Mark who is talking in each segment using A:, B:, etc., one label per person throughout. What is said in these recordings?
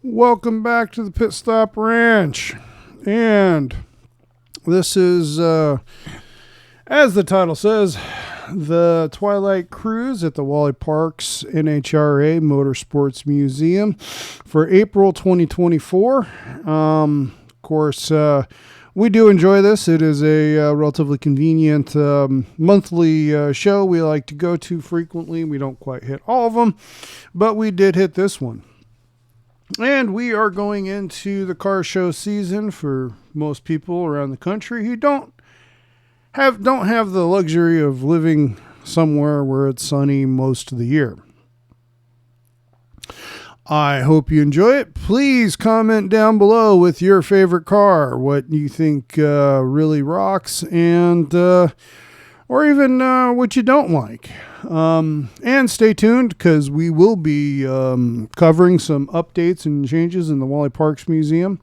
A: Welcome back to the Pit Stop Ranch. And this is, as the title says, the Twilight Cruz at the Wally Park's NHRA Motorsports Museum for April 2024. Of course, we do enjoy this. It is a relatively convenient monthly show we like to go to frequently. We don't quite hit all of them, but we did hit this one. And we are going into the car show season for most people around the country who don't have the luxury of living somewhere where it's sunny most of the year. I hope you enjoy it. Please comment down below with your favorite car, what you think really rocks, and or even what you don't like. And stay tuned because we will be covering some updates and changes in the Wally Parks Museum.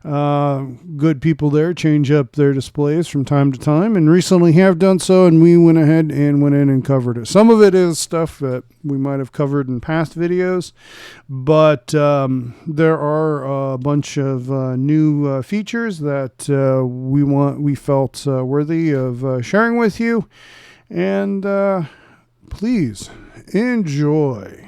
A: Good people there change up their displays from time to time and recently have done so, and we went ahead and went in and covered it. Some of it is stuff that we might have covered in past videos, but there are a bunch of new features that we felt worthy of sharing with you, and please enjoy.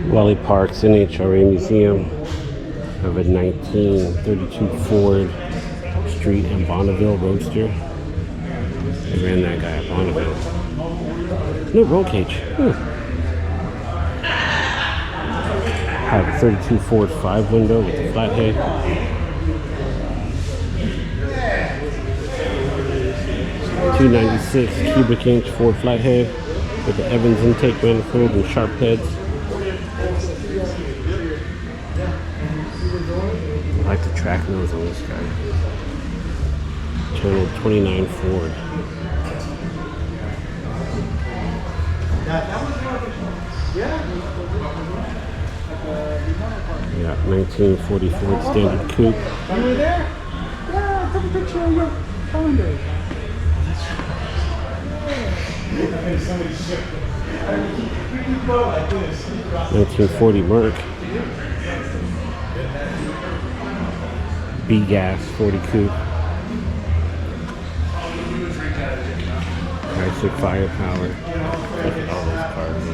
B: Wally Park's NHRA Museum of a 1932 Ford Street in Bonneville Roadster. They ran that guy at Bonneville. No roll cage. Have a 32 Ford 5 window with a flathead. .296 cubic inch Ford flathead with the Evans intake manifold and sharp heads. I like the track nose on this guy. Channel 29 Ford. Yeah, 1940 Ford Standard Coupe.
A: You were there? Yeah, I took a picture of your calendar.
B: 1940 Merc. B-Gas 40 Coupe. Classic firepower. Look at all those cars.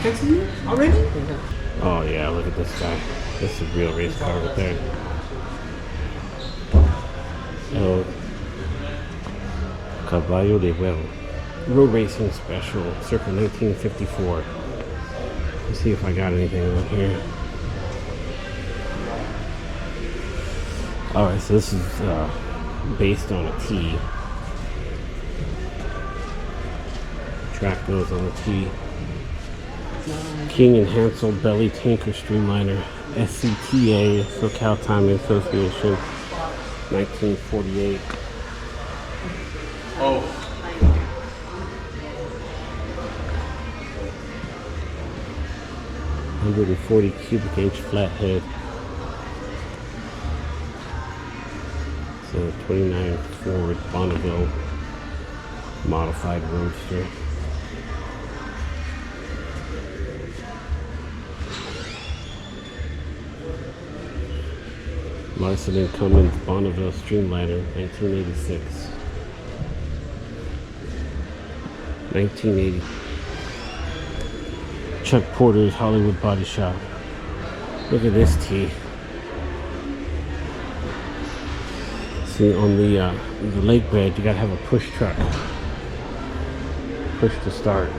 A: Texting you already?
B: Oh yeah, look at this guy. This is a real race car right there. Oh, Caballo de Huevo. Road Racing Special, circa 1954. Let's see if I got anything on here. Alright, so this is based on a T. Track nose on the T. King and Hansel Belly Tanker Streamliner. SCTA, SoCal Timing Association. 1948.
C: Oh.
B: 140 cubic inch flathead. So 29 Ford Bonneville modified roadster. Larson and Cummins Bonneville Streamliner, 1986. 1980. Chuck Porter's Hollywood Body Shop. Look at this T. See, on the lake bed, you gotta have a push truck. Push to start.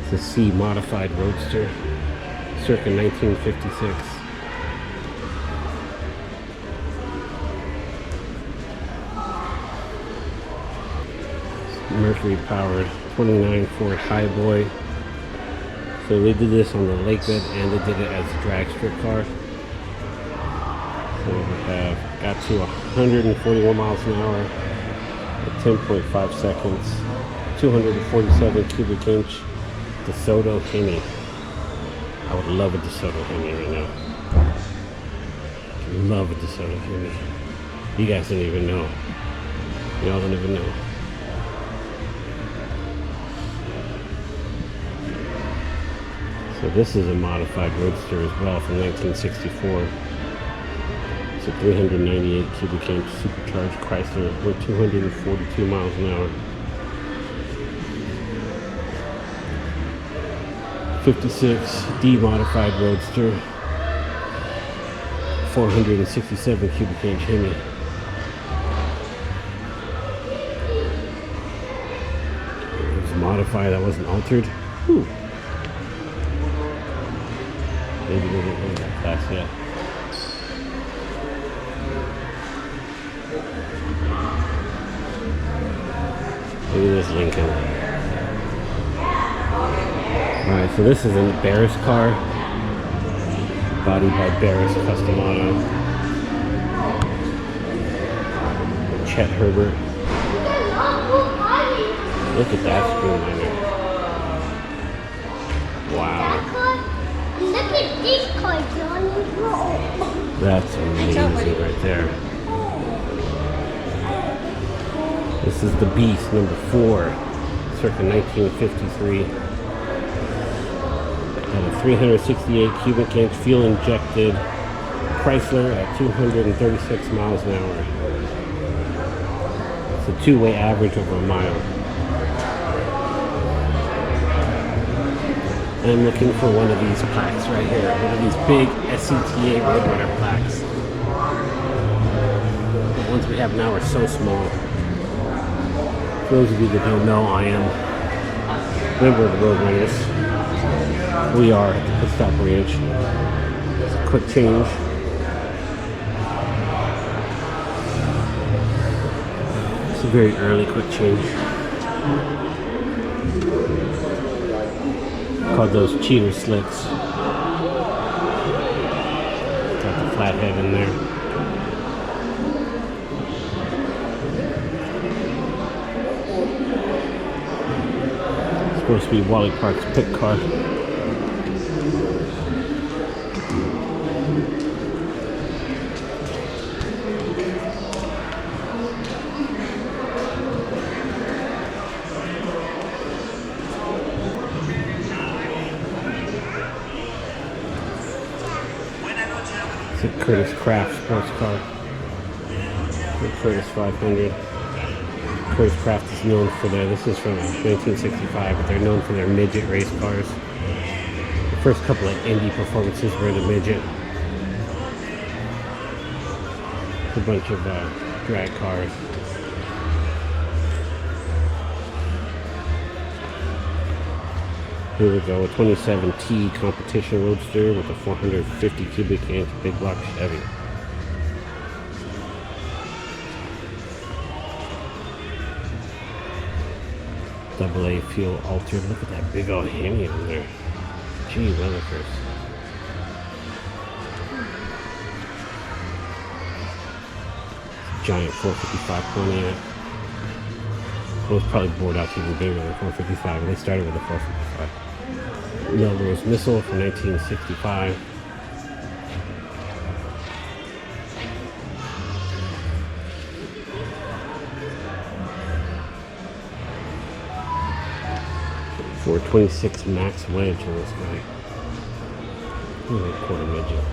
B: It's a C modified roadster, circa 1956. Mercury powered 29 Ford Highboy. So they did this on the lake bed and they did it as a drag strip car. So we have got to 141 miles an hour at 10.5 seconds. 247 cubic inch DeSoto Hemi. I would love a DeSoto Hemi right now. Love a DeSoto Hemi. You guys don't even know. Y'all don't even know. So this is a modified roadster as well from 1964. It's a 398 cubic inch supercharged Chrysler with 242 miles an hour. 56 D modified roadster, 467 cubic inch Hemi. It was modified, that wasn't altered. Whew. Maybe they didn't go that fast yet. Look at this Lincoln. Alright, so this is a Barris car. Bodied by Barris Custom Auto. Chet Herbert. Look at that Streamliner. Wow.
D: Look at this car, Johnny.
B: That's amazing right there. This is the Beast number 4, circa 1953. And a 368 cubic inch fuel injected Chrysler at 236 miles an hour. It's a two-way average over a mile. I'm looking for one of these plaques right here. One of these big SCTA Roadrunner plaques. The ones we have now are so small. For those of you that don't know, I am a member of the Roadrunners. We are at the Pit Stop Ranch. It's a quick change. It's a very early quick change. Called those cheater slicks. Got the flathead in there. It's supposed to be Wally Park's pit car. It's a Curtis Craft sports car. The Curtis 500. Curtis Craft is known for this is from 1965, but they're known for their midget race cars. The first couple of Indy performances were the midget. A bunch of drag cars. Here we go, a 27T competition roadster with a 450 cubic inch big block Chevy. AA fuel altered. Look at that big old Hemi on there. Gee, willikers. Giant 455 Pontiac. Both probably bored out even bigger than 455, and they started with a 455. Melrose Missile from 1965. For 26 max wedge on this guy. Only a quarter midget.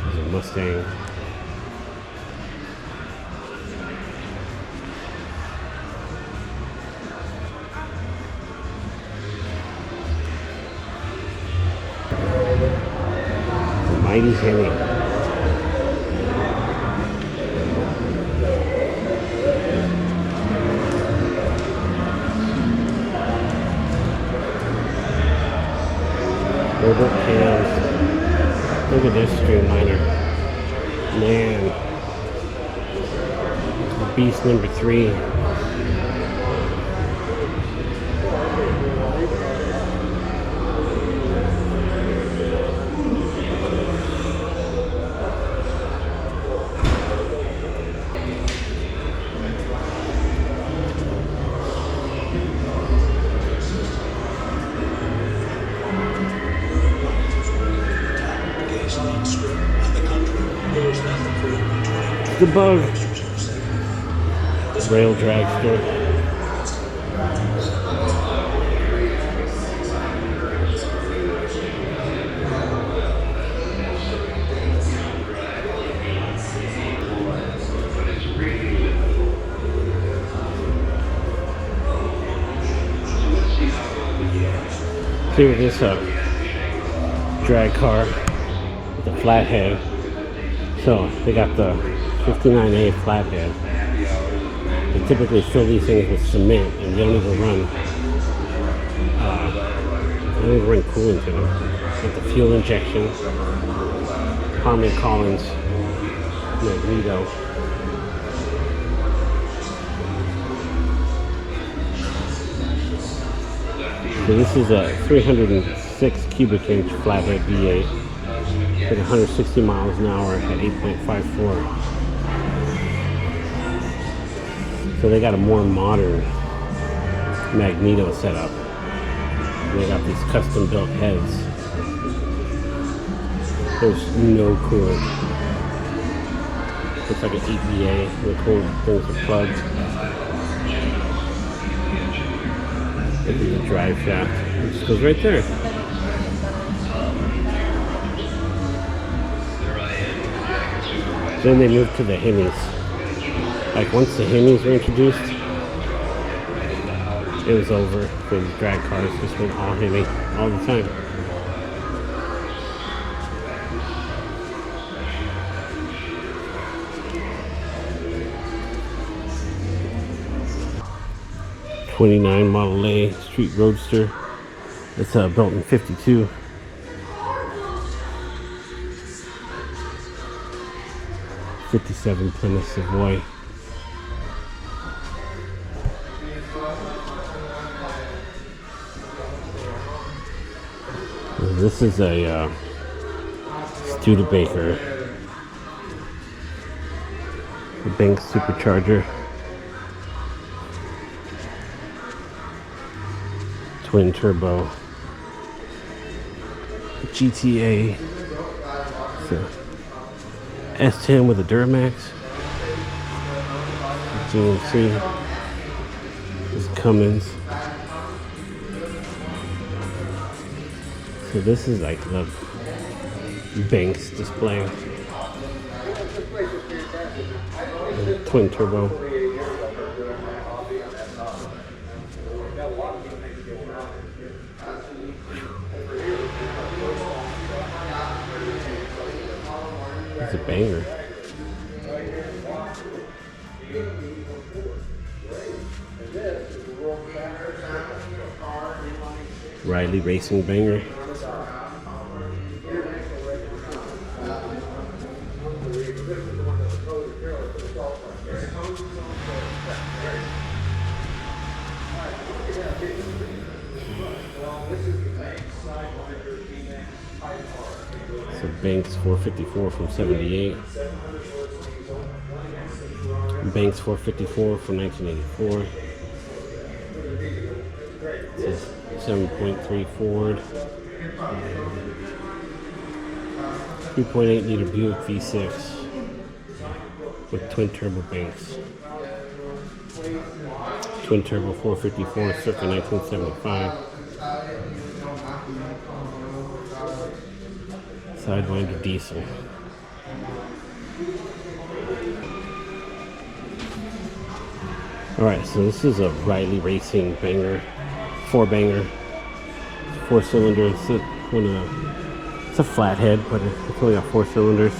B: There's a Mustang. Mighty Hemi. Robot cams. Look at this streamliner. Man. Beast number 3. The Bug. Rail dragster. Here it is, a drag car with a flathead. So they got the 59A flathead. They typically fill these things with cement, and they don't even run coolant in them. With the fuel injection, Harman Collins magneto. So this is a 306 cubic inch flathead V8 with 160 miles an hour at 8.54. So they got a more modern magneto setup. They got these custom built heads. There's no coolant. Looks like an 8VA. The coolant things are plugged. Look at the drive shaft. It just goes right there. Then they moved to the Hemis. Like once the Hemis were introduced, it was over for these drag cars. Just went all Hemi all the time. '29 Model A Street Roadster. It's built in '52. '57 Plymouth Savoy. This is a Studebaker, the Banks Supercharger, twin turbo GTA. So S10 with a Duramax. GMC. This is Cummins. So this is like the Banks display. Twin turbo. It's a banger. Riley Racing banger. So Banks 454 from '78. Banks 454 from 1984. This is 7.3 Ford. 3.8 liter Buick V6 with twin turbo Banks. Twin turbo 454 circa 1975. Sidewinder diesel. Alright, so this is a Riley Racing banger, 4-banger, 4-cylinder. It's a flathead, but it's only got 4 cylinders.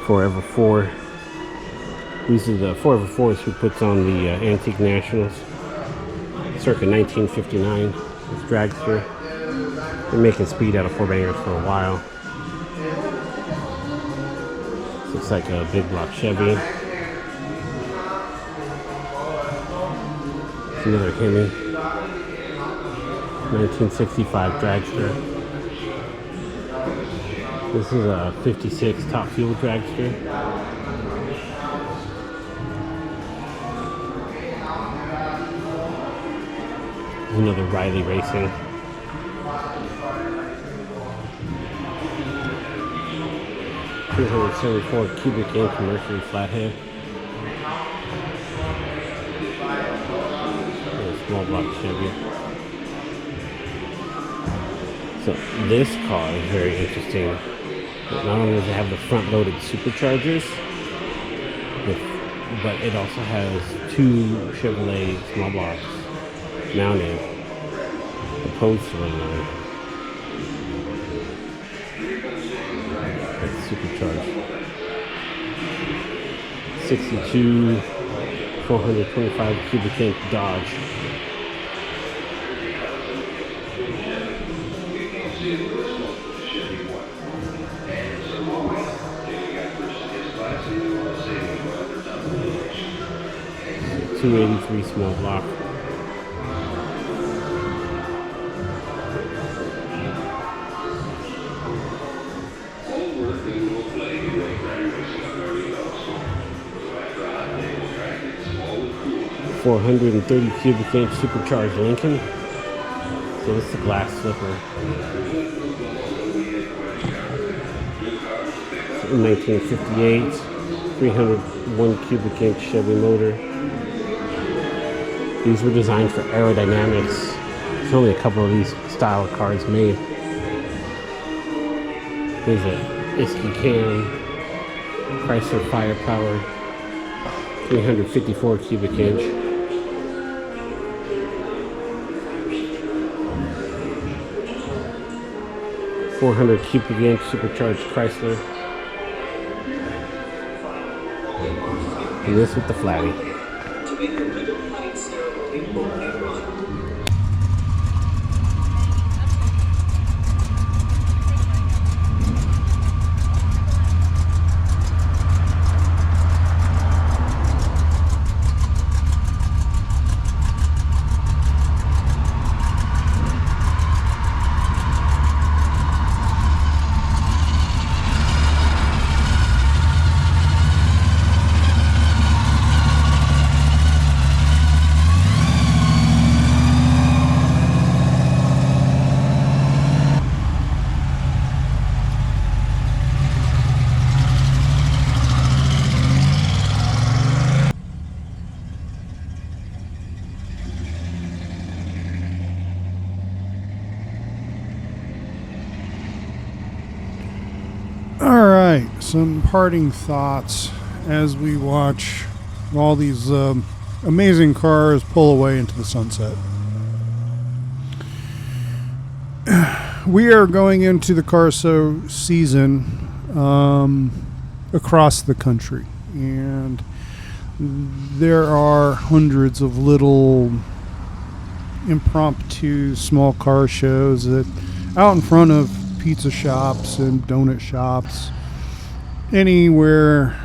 B: Forever 4. These are the Forever 4s who puts on the Antique Nationals, circa 1959. This dragster. Been making speed out of 4-bangers for a while. This looks like a big block Chevy. It's another Hemi. 1965 dragster. This is a '56 Top Fuel dragster. There's another Riley Racing. .374 cubic inch Mercury flathead. And a small block Chevy. So this car is very interesting. Not only does it have the front-loaded superchargers, but it also has 2 Chevrolet small blocks mounted opposed to one another. That's supercharged. 62 425 cubic inch Dodge. .283 small block. .430 cubic inch supercharged Lincoln. So this is a glass slipper. In 1958, 301 cubic inch Chevy motor. These were designed for aerodynamics. There's only a couple of these style of cars made. There's a Isky Cam, Chrysler Firepower, 354 cubic inch. 400 cubic inch supercharged Chrysler. And this with the flatty.
A: All right, some parting thoughts as we watch all these amazing cars pull away into the sunset. We are going into the car show season across the country, and there are hundreds of little impromptu small car shows that out in front of pizza shops and donut shops, anywhere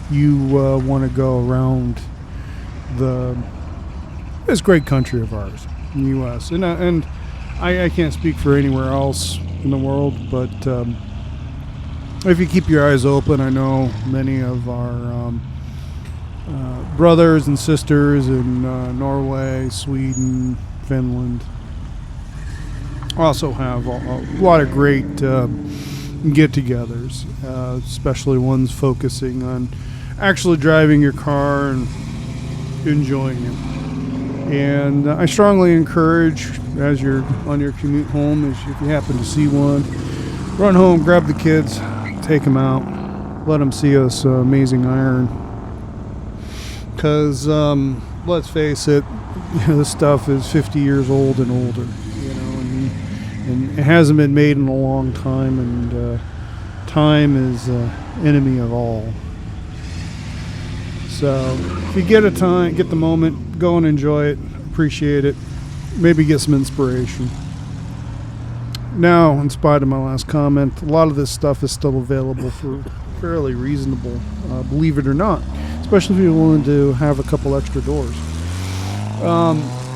A: you want to go around this great country of ours, the U.S. And I can't speak for anywhere else in the world, but if you keep your eyes open, I know many of our brothers and sisters in Norway, Sweden, Finland also have a lot of great get-togethers, especially ones focusing on actually driving your car and enjoying it. And I strongly encourage, as you're on your commute home, if you happen to see one, run home, grab the kids, take them out, let them see us amazing iron. Because let's face it, this stuff is 50 years old and older. And it hasn't been made in a long time, and time is enemy of all. So if you get the moment, go and enjoy it, appreciate it, maybe get some inspiration. Now, in spite of my last comment, a lot of this stuff is still available for fairly reasonable, believe it or not, especially if you're willing to have a couple extra doors.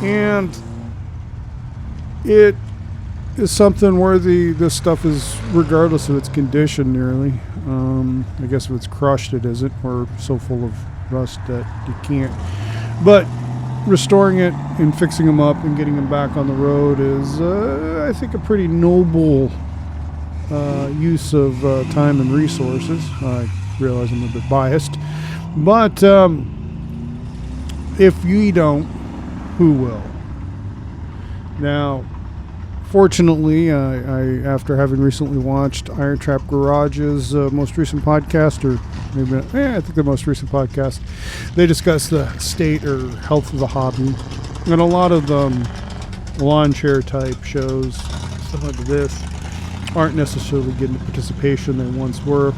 A: And it is something where this stuff is, regardless of its condition nearly, I guess if it's crushed it isn't, or so full of rust that you can't, but restoring it and fixing them up and getting them back on the road is I think a pretty noble use of time and resources. I realize I'm a bit biased, but if you don't, who will? Now, fortunately, I after having recently watched Iron Trap Garage's most recent podcast, or maybe I think the most recent podcast, they discuss the state or health of the hobby, and a lot of lawn chair type shows, stuff like this, aren't necessarily getting the participation they once were.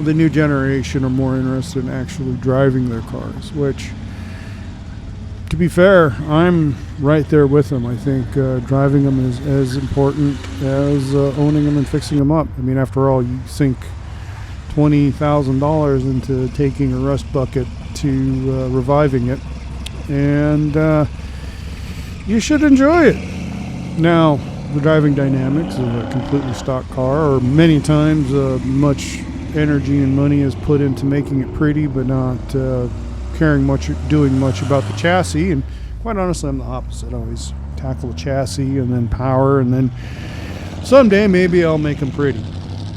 A: The new generation are more interested in actually driving their cars, which, to be fair, I'm right there with them. I think driving them is as important as owning them and fixing them up. I mean, after all, you sink $20,000 into taking a rust bucket to reviving it, and you should enjoy it. Now, the driving dynamics of a completely stock car, or many times much energy and money is put into making it pretty, but not doing much about the chassis. And quite honestly, I'm the opposite. I always tackle the chassis and then power, and then someday maybe I'll make them pretty.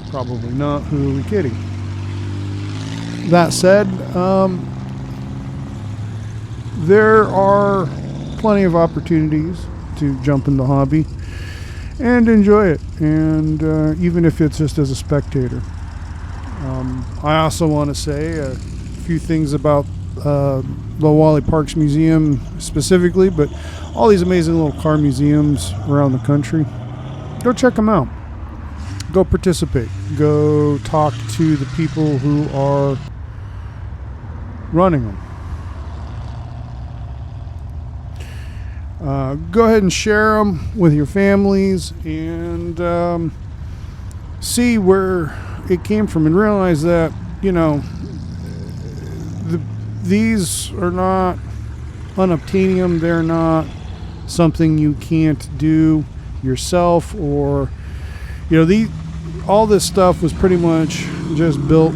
A: Probably not. Who are we kidding? That said, there are plenty of opportunities to jump in the hobby and enjoy it, and even if it's just as a spectator. I also want to say a few things about the Wally Parks Museum specifically, but all these amazing little car museums around the country. go check them out. Go participate. Go talk to the people who are running them. Go ahead and share them with your families and see where it came from, and realize that, you know, these are not unobtainium. They're not something you can't do yourself, or, you know, all this stuff was pretty much just built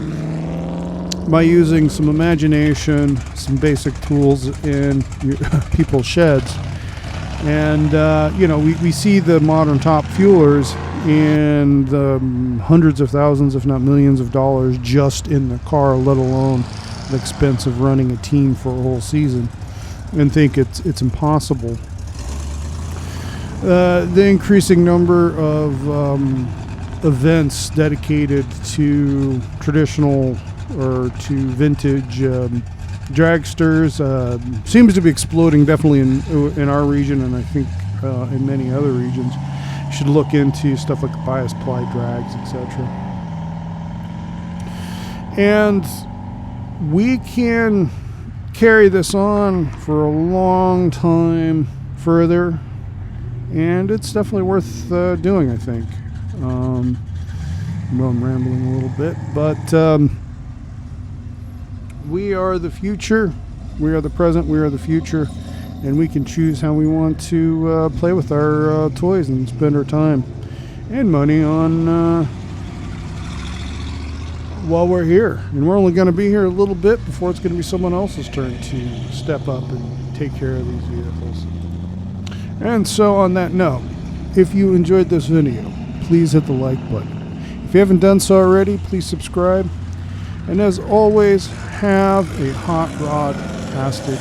A: by using some imagination, some basic tools in people's sheds. And, you know, we see the modern top fuelers in the hundreds of thousands, if not millions of dollars just in the car, let alone the expense of running a team for a whole season, and think it's impossible. The increasing number of events dedicated to traditional or to vintage dragsters seems to be exploding, definitely in our region, and I think in many other regions. You should look into stuff like bias ply drags, etc. And we can carry this on for a long time further, and it's definitely worth doing, I think. Well, I'm rambling a little bit, but we are the future, we are the present, we are the future, and we can choose how we want to play with our toys and spend our time and money on while we're here. And we're only going to be here a little bit before it's going to be someone else's turn to step up and take care of these vehicles. And so on that note, if you enjoyed this video, please hit the like button. If you haven't done so already, please subscribe. And as always, have a hot rod-tastic